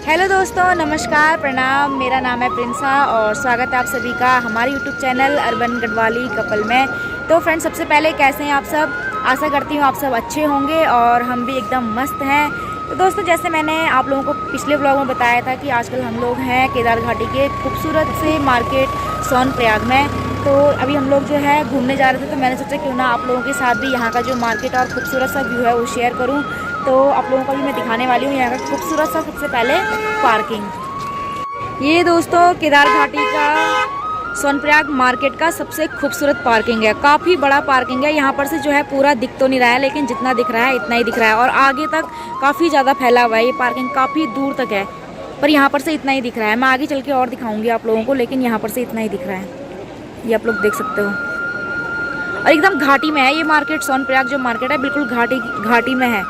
Hello दोस्तों, नमस्कार, प्रणाम। मेरा नाम है प्रिंसा और स्वागत है आप सभी का हमारे YouTube channel urban Garhwali couple में। तो फ्रेंड्स, सबसे पहले कैसे हैं आप सब? आशा करती हूँ आप सब अच्छे होंगे और हम भी एकदम मस्त हैं। तो दोस्तों, जैसे मैंने आप लोगों को पिछले व्लॉग में बताया था कि आजकल हम लोग हैं केदार घाटी के खूबसूरत से मार्केट सोनप्रयाग में। तो अभी हम लोग जो है घूमने जा रहे थे, तो मैंने सोचा क्यों ना आप लोगों के साथ भी यहाँ का जो मार्केट और खूबसूरत सा व्यू है वो शेयर करूँ। तो आप लोगों को भी मैं दिखाने वाली हूँ यहाँ का खूबसूरत सा सबसे पहले पार्किंग। ये दोस्तों केदार घाटी का सोनप्रयाग मार्केट का सबसे खूबसूरत पार्किंग है। काफ़ी बड़ा पार्किंग है। यहाँ पर से जो है पूरा दिख तो नहीं रहा है, लेकिन जितना दिख रहा है इतना ही दिख रहा है और आगे तक काफ़ी ज़्यादा फैला हुआ है। ये पार्किंग काफ़ी दूर तक है, पर यहाँ पर से इतना ही दिख रहा है। मैं आगे चल के और दिखाऊंगी आप लोगों को, लेकिन यहाँ पर से इतना ही दिख रहा है। ये आप लोग देख सकते हो और एकदम घाटी में है ये मार्केट। सोनप्रयाग जो मार्केट है बिल्कुल घाटी में है।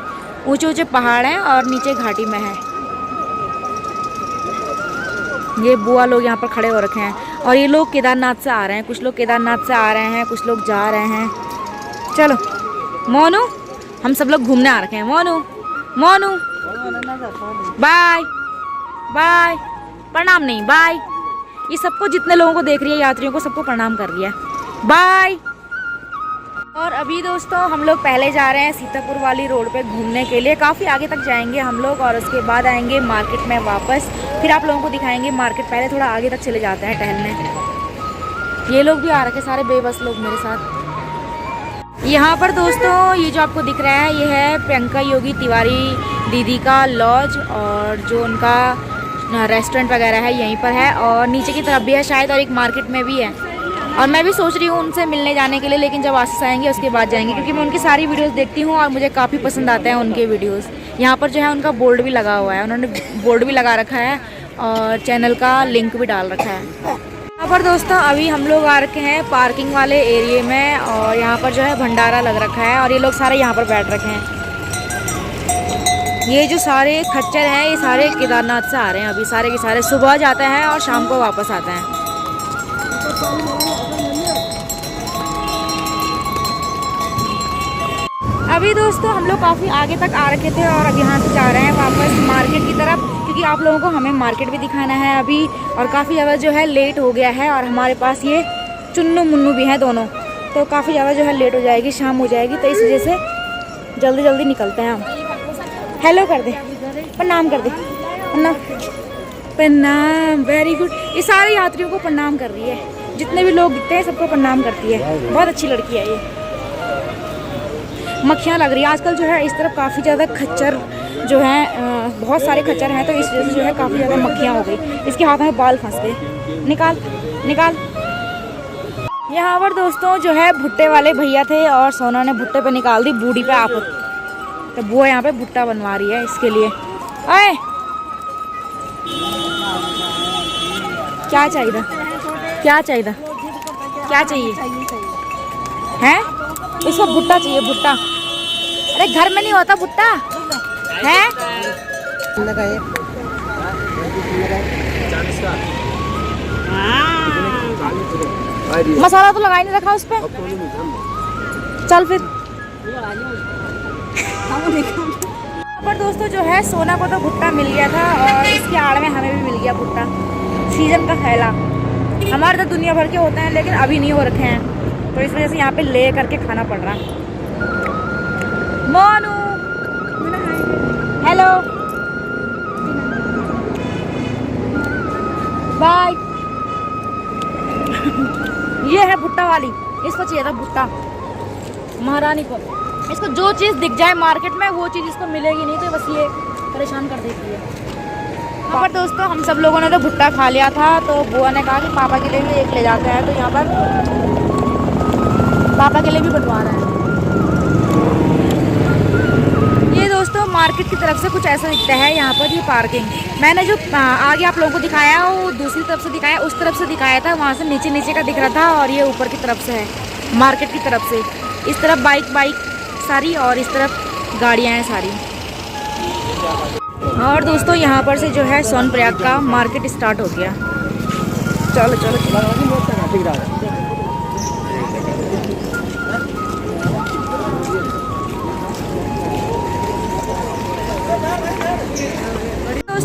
ऊंचे ऊंचे पहाड़ हैं और नीचे घाटी में है। ये बुआ लोग यहाँ पर खड़े हो रखे हैं और ये लोग केदारनाथ से आ रहे हैं। कुछ लोग केदारनाथ से आ रहे हैं, कुछ लोग जा रहे हैं। चलो मोनू, हम सब लोग घूमने आ रखे हैं। मोनू मोनू बाय बाय, प्रणाम नहीं बाय। ये सबको, जितने लोगों को देख रही है, यात्रियों को सबको प्रणाम कर रही है, बाय। और अभी दोस्तों हम लोग पहले जा रहे हैं सीतापुर वाली रोड पे घूमने के लिए। काफ़ी आगे तक जाएंगे हम लोग और उसके बाद आएंगे मार्केट में वापस। फिर आप लोगों को दिखाएंगे मार्केट। पहले थोड़ा आगे तक चले जाते हैं टहलने। ये लोग भी आ रखे, सारे बेबस लोग मेरे साथ। यहाँ पर दोस्तों ये जो आपको दिख रहा है, ये है प्रियंका योगी तिवारी दीदी का लॉज, और जो उनका रेस्टोरेंट वगैरह है यहीं पर है, और नीचे की तरफ भी है शायद, और एक मार्केट में भी है। और मैं भी सोच रही हूँ उनसे मिलने जाने के लिए, लेकिन जब आशीष आएंगे उसके बाद जाएंगे, क्योंकि मैं उनकी सारी वीडियोस देखती हूँ और मुझे काफ़ी पसंद आते हैं उनके वीडियोस। यहाँ पर जो है उनका बोर्ड भी लगा हुआ है, उन्होंने बोर्ड भी लगा रखा है और चैनल का लिंक भी डाल रखा है। यहाँ पर दोस्तों अभी हम लोग आ रखे हैं पार्किंग वाले एरिए में, और यहाँ पर जो है भंडारा लग रखा है और ये लोग सारे यहाँ पर बैठ रखे हैं। ये जो सारे खच्चर हैं ये सारे केदारनाथ से आ रहे हैं। अभी सारे के सारे सुबह जाते हैं और शाम को वापस आते हैं। अभी दोस्तों हम लोग काफ़ी आगे तक आ रखे थे और अब यहाँ से जा रहे हैं वापस मार्केट की तरफ, क्योंकि आप लोगों को हमें मार्केट भी दिखाना है अभी। और काफ़ी ज़्यादा जो है लेट हो गया है, और हमारे पास ये चुन्नू मुन्नू भी हैं दोनों, तो काफ़ी ज़्यादा जो है लेट हो जाएगी, शाम हो जाएगी। तो इस वजह से जल्दी जल्दी निकलते हैं हम। हेलो कर दे, प्रणाम कर दे, प्रणाम, वेरी गुड। ये सारे यात्रियों को प्रणाम कर रही है, जितने भी लोग दिखते हैं सबको प्रणाम करती है। बहुत अच्छी लड़की है ये। मक्खियाँ लग रही है आजकल जो है इस तरफ, काफ़ी ज़्यादा खच्चर जो है, बहुत सारे खच्चर हैं, तो इस वजह से जो है काफ़ी ज़्यादा मक्खियाँ हो गई। इसके हाथ में बाल फंस गए, निकाल निकाल। यहाँ पर दोस्तों जो है भुट्टे वाले भैया थे और सोना ने भुट्टे पे निकाल दी बूढ़ी पे आफत। तो वो यहाँ पे भुट्टा बनवा रही है इसके लिए। आए क्या चाहिए, क्या चाहिए, क्या चाहिए हैं? इसको भुट्टा चाहिए, भुट्टा। अरे घर में नहीं होता भुट्टा है? मसाला तो लगा ही नहीं रखा उस पे। चल फिर। पर दोस्तों जो है सोना को तो भुट्टा मिल गया था और इसके आड़ में हमें भी मिल गया भुट्टा। सीजन का फैला, हमारे तो दुनिया भर के होते हैं लेकिन अभी नहीं हो रखे हैं, तो इस वजह से यहाँ पे ले करके खाना पड़ रहा। Monu hello bye. ये है भुट्टा वाली, इसको चाहिए था भुट्टा महारानी को। इसको जो चीज़ दिख जाए मार्केट में वो चीज़ इसको मिलेगी नहीं, तो बस ये परेशान कर देती है। यहाँ पर दोस्तों हम सब लोगों ने तो भुट्टा खा लिया था, तो बुआ ने कहा कि पापा के लिए भी एक ले जाते हैं, तो यहाँ पर पापा के लिए भी बनवा रहे हैं। ये दोस्तों मार्केट की तरफ से कुछ ऐसा दिखता है यहाँ पर। ये पार्किंग मैंने जो आगे आप लोगों को दिखाया वो दूसरी तरफ से दिखाया, उस तरफ से दिखाया था, वहाँ से नीचे नीचे का दिख रहा था, और ये ऊपर की तरफ से है मार्केट की तरफ से। इस तरफ बाइक सारी और इस तरफ गाड़ियाँ हैं सारी। और दोस्तों यहाँ पर से जो है सोनप्रयाग का मार्केट स्टार्ट हो गया। चलो चलो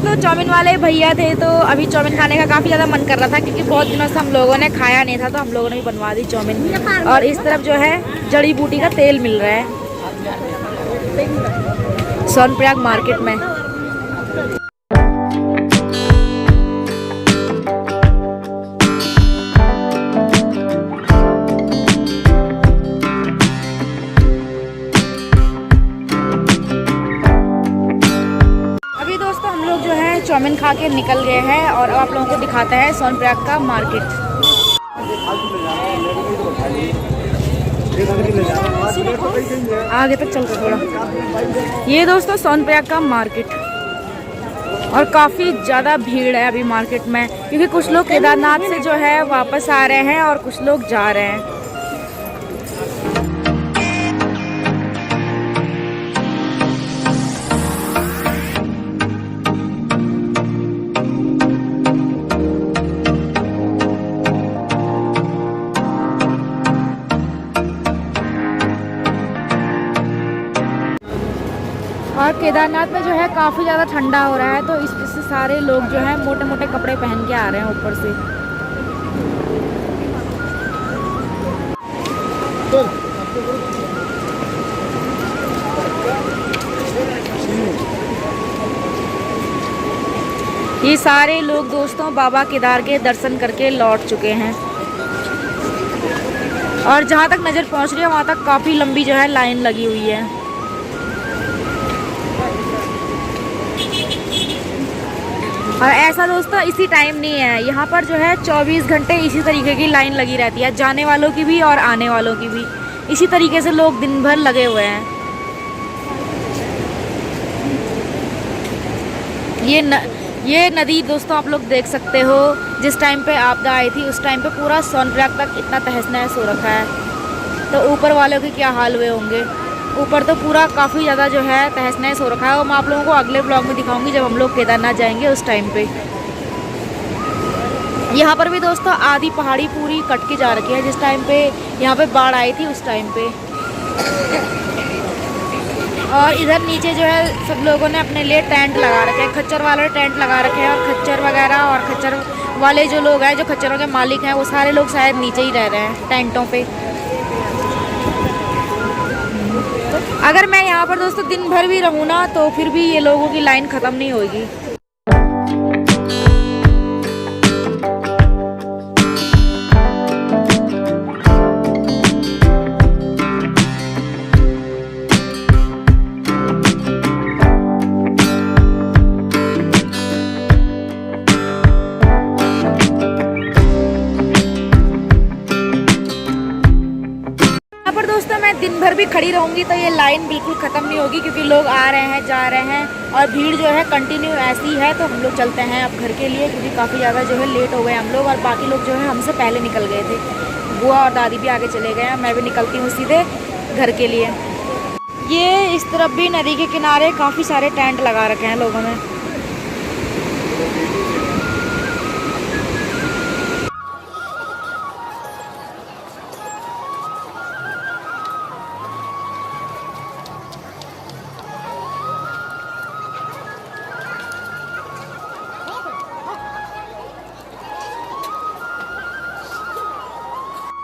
दोस्तों चाउमीन वाले भैया थे तो अभी चाउमीन खाने का काफ़ी ज़्यादा मन कर रहा था, क्योंकि बहुत दिनों से हम लोगों ने खाया नहीं था, तो हम लोगों ने भी बनवा दी चाउमीन। और इस तरफ जो है जड़ी बूटी का तेल मिल रहा है सोनप्रयाग मार्केट में। चाउमीन खा के निकल गए हैं और अब आप लोगों को दिखाते हैं सोनप्रयाग का मार्केट। आगे तक चलते थोड़ा। ये दोस्तों सोनप्रयाग का मार्केट, और काफ़ी ज़्यादा भीड़ है अभी मार्केट में, क्योंकि कुछ लोग केदारनाथ से जो है वापस आ रहे हैं और कुछ लोग जा रहे हैं। और केदारनाथ में जो है काफ़ी ज़्यादा ठंडा हो रहा है, तो इस वजह से सारे लोग जो है मोटे मोटे कपड़े पहन के आ रहे हैं ऊपर से। ये सारे लोग दोस्तों बाबा केदार के दर्शन करके लौट चुके हैं, और जहाँ तक नज़र पहुँच रही है वहाँ तक काफ़ी लंबी जो है लाइन लगी हुई है। और ऐसा दोस्तों इसी टाइम नहीं है, यहाँ पर जो है 24 घंटे इसी तरीके की लाइन लगी रहती है, जाने वालों की भी और आने वालों की भी। इसी तरीके से लोग दिन भर लगे हुए हैं। ये नदी दोस्तों आप लोग देख सकते हो, जिस टाइम पे आपदा आई थी उस टाइम पे पूरा सोनप्रयाग तक इतना तहस नहस हो रखा है, तो ऊपर वालों के क्या हाल हुए होंगे। ऊपर तो पूरा काफ़ी ज़्यादा जो है तहस नहस हो रखा है, और मैं आप लोगों को अगले ब्लॉग में दिखाऊंगी जब हम लोग केदारनाथ जाएंगे उस टाइम पे। यहाँ पर भी दोस्तों आधी पहाड़ी पूरी कट के जा रखी है, जिस टाइम पे यहाँ पे बाढ़ आई थी उस टाइम पे। और इधर नीचे जो है सब लोगों ने अपने लिए टेंट लगा रखे हैं, खच्चर वाले टेंट लगा रखे हैं, और खच्चर वगैरह और खच्चर वाले जो लोग हैं, जो खच्चरों के मालिक हैं, वो सारे लोग शायद नीचे ही रह रहे हैं टेंटों पे। अगर मैं यहाँ पर दोस्तों दिन भर भी रहूँ ना, तो फिर भी ये लोगों की लाइन ख़त्म नहीं होगी। दोस्तों मैं दिन भर भी खड़ी रहूंगी तो ये लाइन बिल्कुल ख़त्म नहीं होगी, क्योंकि लोग आ रहे हैं जा रहे हैं, और भीड़ जो है कंटिन्यू ऐसी है। तो हम लोग चलते हैं अब घर के लिए, क्योंकि काफ़ी ज़्यादा जो है लेट हो गए हम लोग, और बाकी लोग जो है हमसे पहले निकल गए थे। बुआ और दादी भी आगे चले गए हैं, मैं भी निकलती हूँ सीधे घर के लिए। ये इस तरफ भी नदी के किनारे काफ़ी सारे टेंट लगा रखे हैं लोगों ने।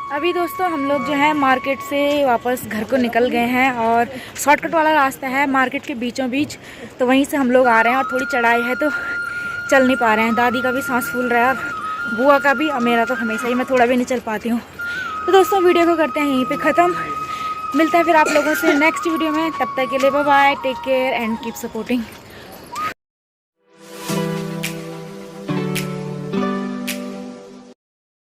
अभी दोस्तों हम लोग जो है मार्केट से वापस घर को निकल गए हैं, और शॉर्टकट वाला रास्ता है मार्केट के बीचों बीच, तो वहीं से हम लोग आ रहे हैं। और थोड़ी चढ़ाई है तो चल नहीं पा रहे हैं, दादी का भी सांस फूल रहा है और बुआ का भी, और मेरा तो हमेशा ही, मैं थोड़ा भी नहीं चल पाती हूँ। तो दोस्तों वीडियो को करते हैं यहीं पे ख़त्म, मिलते हैं फिर आप लोगों से नेक्स्ट वीडियो में। तब तक के लिए bye bye, take care and keep supporting.